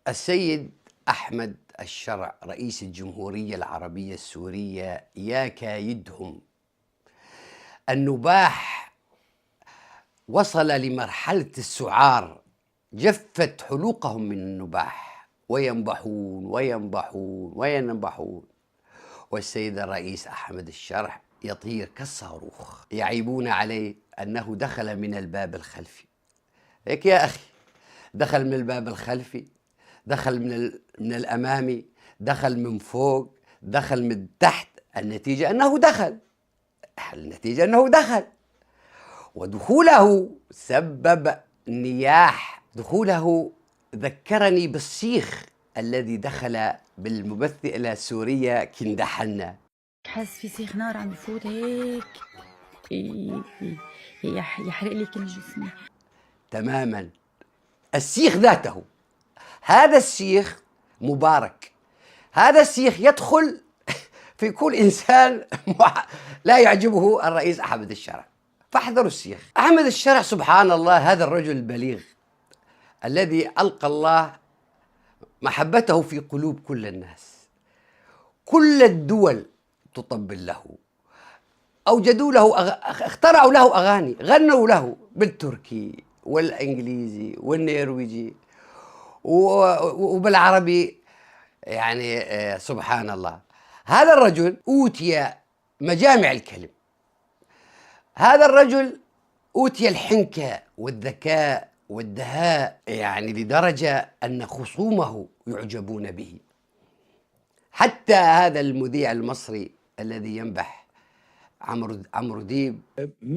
السيد أحمد الشرع رئيس الجمهورية العربية السورية يا كايدهم. النباح وصل لمرحلة السعار، جفت حلوقهم من النباح وينبحون وينبحون وينبحون، والسيد الرئيس أحمد الشرع يطير كالصاروخ. يعيبون عليه أنه دخل من الباب الخلفي. هيك يا أخي، دخل من الباب الخلفي، دخل من الأمامي، دخل من فوق، دخل من تحت. النتيجة أنه دخل، ودخوله سبب نياح. دخوله ذكرني بالسيخ الذي دخل بالممثل إلى سوريا كندحنا. حاسس في سيخ نار عم يفوت هيك يحرق لي كل جسمي تماما. السيخ ذاته، هذا السيخ مبارك، هذا السيخ يدخل في كل إنسان لا يعجبه الرئيس أحمد الشرع، فاحذروا السيخ. أحمد الشرع سبحان الله، هذا الرجل البليغ الذي ألقى الله محبته في قلوب كل الناس. كل الدول تطبل له، أوجدوا له اخترعوا له أغاني، غنوا له بالتركي والإنجليزي والنرويجي وبالعربي. يعني سبحان الله، هذا الرجل أوتي مجامع الكلم، هذا الرجل أوتي الحنكة والذكاء والدهاء، يعني لدرجة أن خصومه يعجبون به. حتى هذا المذيع المصري الذي ينبح عمرو ديب،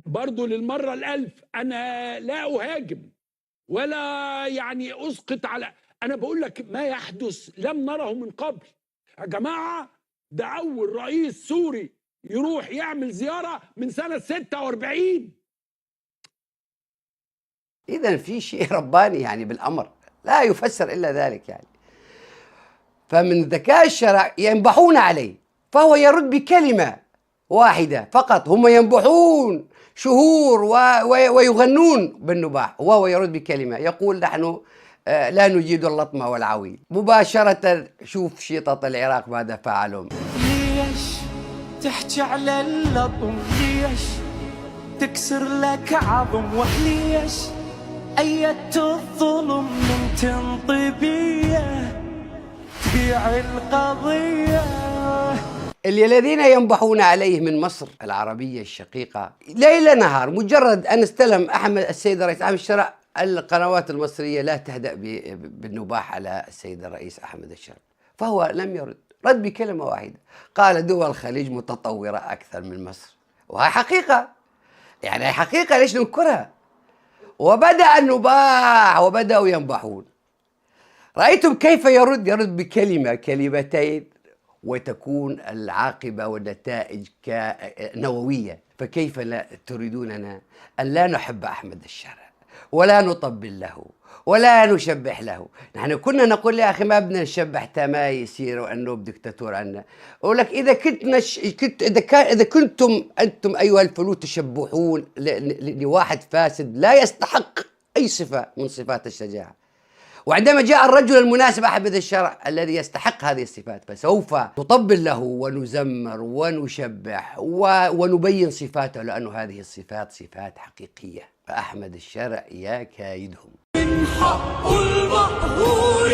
برضو للمرة الألف أنا لا أهاجم ولا يعني أسقط على، أنا بقول لك ما يحدث لم نره من قبل. يا جماعة، ده أول رئيس سوري يروح يعمل زيارة من سنة 46. إذن في شيء رباني يعني بالأمر، لا يفسر إلا ذلك يعني. فمن ذكاء الشرع ينبحون عليه، فهو يرد بكلمة واحدة فقط. هم ينبحون شهور ويغنون بالنباح، وهو يرد بكلمة، يقول نحن لا نجيد اللطم والعويل. مباشرة شوف شيطة العراق ماذا فعلوا. ليش تحكي على اللطم؟ ليش تكسر لك عظم؟ وليش أيدت الظلم من تنطبيه تبيع القضية؟ الذين ينبحون عليه من مصر العربية الشقيقة ليل نهار، مجرد أن استلم السيد الرئيس أحمد الشرع، القنوات المصرية لا تهدأ بالنباح على السيد الرئيس أحمد الشرع، فهو لم رد بكلمة واحدة، قال دول الخليج متطورة أكثر من مصر. وهي حقيقة، يعني هي حقيقة، ليش ننكرها؟ وبدأ النباح وبدأوا ينبحون. رأيتم كيف يرد بكلمة كلمتين وتكون العاقبة والنتائج نووية. فكيف لا تريدوننا أن لا نحب أحمد الشرع ولا نطبل له ولا نشبح له؟ نحن كنا نقول يا أخي ما بدنا نشبح تا يصير وأنه دكتاتور عنا. أقول لك إذا كنتم أنتم أيها الفلول تشبحون لواحد فاسد لا يستحق أي صفة من صفات الشجاعة، وعندما جاء الرجل المناسب أحمد الشرع الذي يستحق هذه الصفات فسوف نطبل له ونزمر ونشبح ونبين صفاته، لأن هذه الصفات صفات حقيقية. فأحمد الشرع يا كايدهم. من حق المقهور